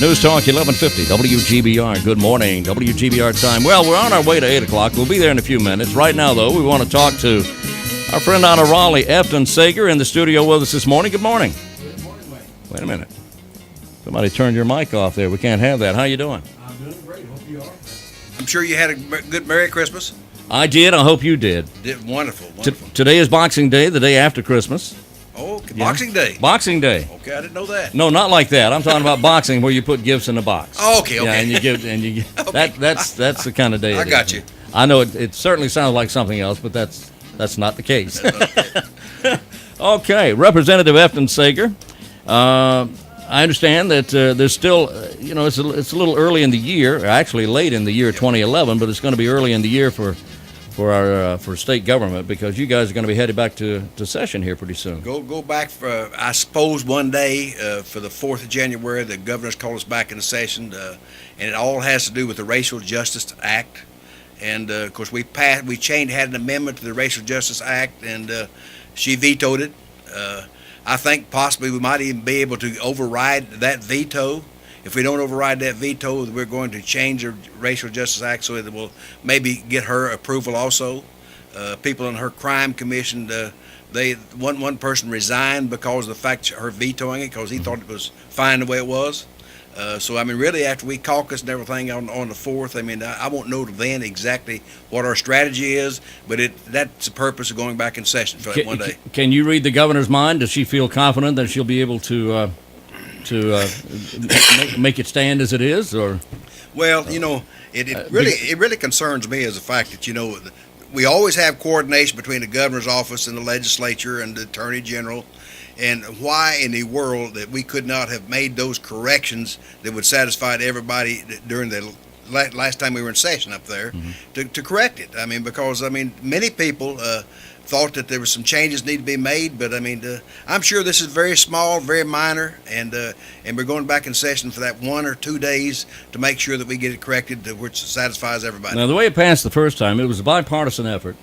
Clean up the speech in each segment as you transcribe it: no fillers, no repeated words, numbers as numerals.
News Talk 1150 WGBR. Good morning, WGBR time. Well, we're on our way to 8 o'clock. We'll be there in a few minutes. Right now, though, we want to talk to our friend out of Raleigh, Efton Sager, in the studio with us this morning. Good morning. Good morning, Wayne. Wait a minute. Somebody turned your mic off there. We can't have that. How you doing? I'm doing great. Hope you are. I'm sure you had a good Merry Christmas. I did. I hope you did. Wonderful, wonderful. Today is Boxing Day, the day after Christmas. Oh, Boxing Day. Boxing Day. Okay, I didn't know that. No, not like that. I'm talking about boxing where you put gifts in a box. Oh, okay. Yeah, and you give Okay. that's the kind of day. I got you. I know it certainly sounds like something else, but that's not the case. Okay, Representative Efton Sager. I understand that there's still, it's a little early in the year, actually late in the year 2011, but it's going to be early in the year for state government because you guys are going to be headed back to session here pretty soon. Go back for, I suppose, one day for the 4th of January. The governor's called us back into session, and it all has to do with the Racial Justice Act. And of course, we had an amendment to the Racial Justice Act, and she vetoed it. I think possibly we might even be able to override that veto. If we don't override that veto, we're going to change the Racial Justice Act so that we'll maybe get her approval also. People on her crime commission, one person resigned because of the fact her vetoing it because he thought it was fine the way it was. So, I mean, really, after we caucus and everything on the 4th, I mean, I won't know then exactly what our strategy is, but that's the purpose of going back in session for that one day. Can you read the governor's mind? Does she feel confident that she'll be able to make it stand as it is, or? Well, it really concerns me as a fact that we always have coordination between the governor's office and the legislature and the attorney general. And why in the world that we could not have made those corrections that would satisfy everybody during the last time we were in session up there to correct it? I mean, because many people thought that there were some changes need to be made, but I'm sure this is very small, very minor, and we're going back in session for that 1 or 2 days to make sure that we get it corrected, which satisfies everybody. Now, the way it passed the first time, it was a bipartisan effort.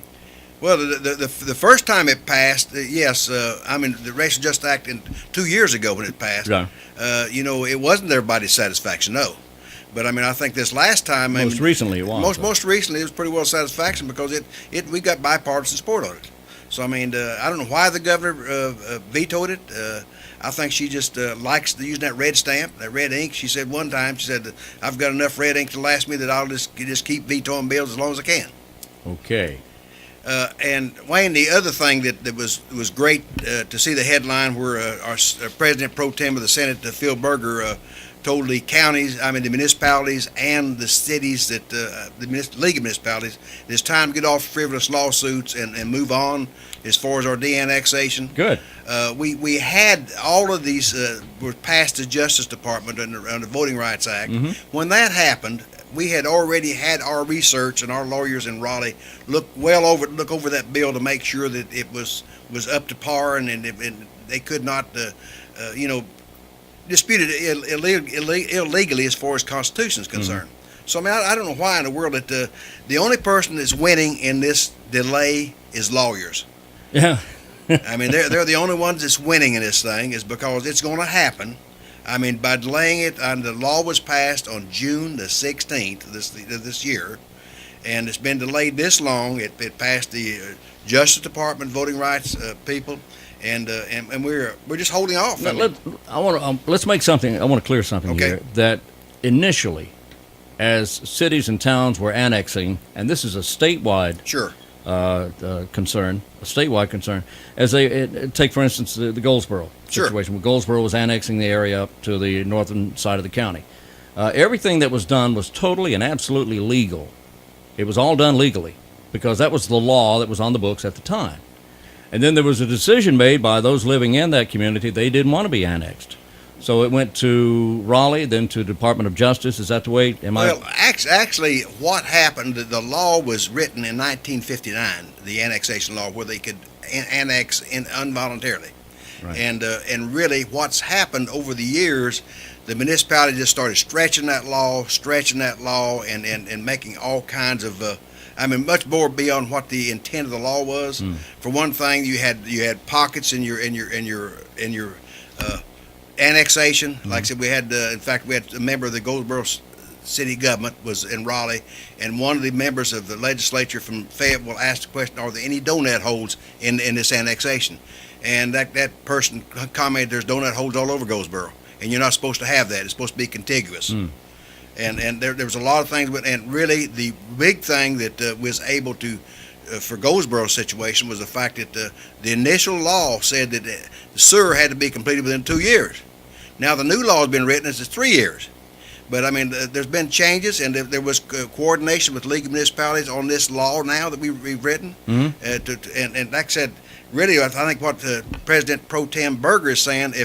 Well, the first time it passed, yes, the Racial Justice Act 2 years ago when it passed, Yeah. It wasn't everybody's satisfaction, no. But I think this last time, Most recently it was. Most recently it was pretty well satisfaction because we got bipartisan support on it. So I don't know why the governor vetoed it. I think she just likes using that red stamp, that red ink. She said one time, I've got enough red ink to last me that I'll just keep vetoing bills as long as I can. Okay. And Wayne, the other thing that was great to see the headline where our President Pro Tem of the Senate, Phil Berger, told the counties, the municipalities and the cities that the League of Municipalities, it's time to get off frivolous lawsuits and move on as far as our de-annexation. Good. We had all of these were passed the Justice Department under the Voting Rights Act. When that happened, we had already had our research and our lawyers in Raleigh look over that bill to make sure that it was up to par and they could not dispute it illegally as far as Constitution is concerned. So I don't know why in the world that the only person that's winning in this delay is lawyers. Yeah. They're the only ones that's winning in this thing is because it's going to happen. By delaying it, the law was passed on June the 16th this year, and it's been delayed this long. It passed the Justice Department, voting rights people, and we're just holding off. Let's make something. I want to clear something here. That initially, as cities and towns were annexing, and this is a statewide concern, a statewide concern. As take for instance the Goldsboro situation, where Goldsboro was annexing the area up to the northern side of the county. Everything that was done was totally and absolutely legal. It was all done legally because that was the law that was on the books at the time. And then there was a decision made by those living in that community they didn't want to be annexed. So it went to Raleigh, then to the Department of Justice. Is that the way? Actually, what happened, the law was written in 1959, the annexation law, where they could annex involuntarily. Right. And really what's happened over the years, the municipality just started stretching that law, and making all kinds of much more beyond what the intent of the law was. For one thing, you had pockets in your annexation. Like I said, we had, in fact, we had a member of the Goldsboro city government was in Raleigh, and one of the members of the legislature from Fayetteville asked the question, are there any donut holes in this annexation? And that person commented, there's donut holes all over Goldsboro, and you're not supposed to have that. It's supposed to be contiguous. And there was a lot of things, and really the big thing that was able to, for Goldsboro's situation, was the fact that the initial law said that the sewer had to be completed within 2 years. Now the new law has been written as 3 years. But I mean, there's been changes, and there was coordination with League of Municipalities on this law now that we've written. And like I said, really, I think what President Pro Tem Berger is saying,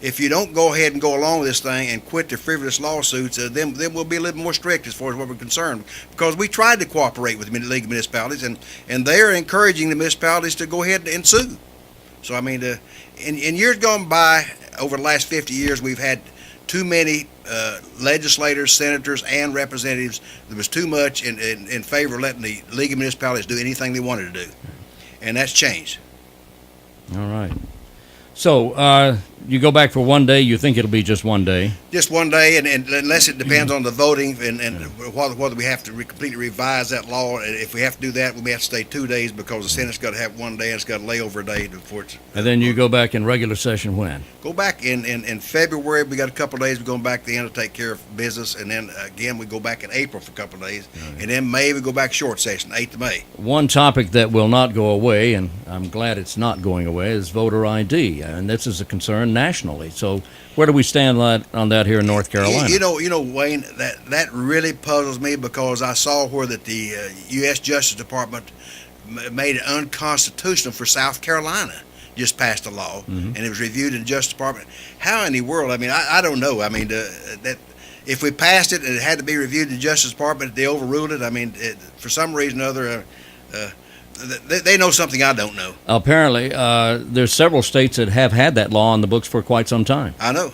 if you don't go ahead and go along with this thing and quit the frivolous lawsuits, then we'll be a little more strict as far as what we're concerned. Because we tried to cooperate with the League of Municipalities, and they're encouraging the municipalities to go ahead and sue. So I mean, in years gone by, over the last 50 years, we've had too many legislators, senators, and representatives. There was too much in favor of letting the League of Municipalities do anything they wanted to do, and that's changed. All right. So you go back for 1 day. You think it'll be just 1 day? Just 1 day, and unless it depends on the voting and whether we have to completely revise that law. If we have to do that, we may have to stay 2 days because the Senate's got to have 1 day and it's got to lay over a day before it's. And then you go back in regular session when? Go back in February. We got a couple of days. We're going back then to take care of business, and then again we go back in April for a couple of days, and then May we go back short session, 8th of May. One topic that will not go away, and I'm glad it's not going away, is voter ID, and this is a concern nationally. So where do we stand on that here in North Carolina? You know, Wayne, that really puzzles me, because I saw where that the U.S. Justice Department made it unconstitutional for South Carolina. Just passed a law, and it was reviewed in the Justice Department. How in the world? I mean, I don't know. I mean, that if we passed it and it had to be reviewed in the Justice Department, they overruled it. I mean, for some reason or other, they know something I don't know. Apparently, there's several states that have had that law on the books for quite some time. I know,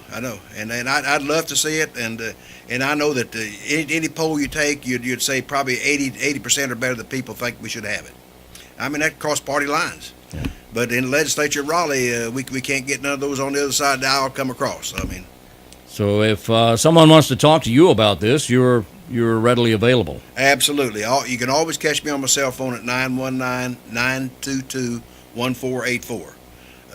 and I'd love to see it, and I know that any poll you take, you'd say probably 80% or better that people think we should have it. I mean, that cross party lines. Yeah. But in the legislature of Raleigh, we can't get none of those on the other side of the aisle come across. I mean, so if someone wants to talk to you about this, you're readily available. Absolutely. You can always catch me on my cell phone at 919-922-1484.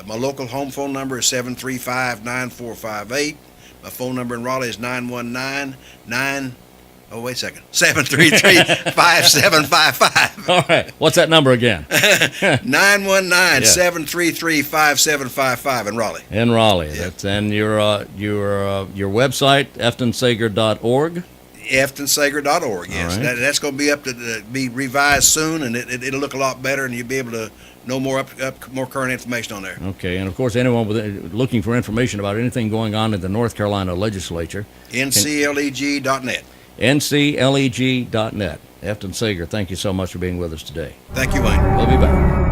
My local home phone number is 735-9458. My phone number in Raleigh is 733-5755. All right. What's that number again? 919-733-5755 in Raleigh. In Raleigh. Yeah. That's, and your website, eftonsager.org? eftonsager.org, yes. Right. That's going to be up to be revised soon, and it'll look a lot better, and you'll be able to know more more current information on there. Okay, and of course, anyone looking for information about anything going on in the North Carolina legislature, ncleg.net. ncleg.net. Efton Sager, thank you so much for being with us today. Thank you, Wayne. We'll be back.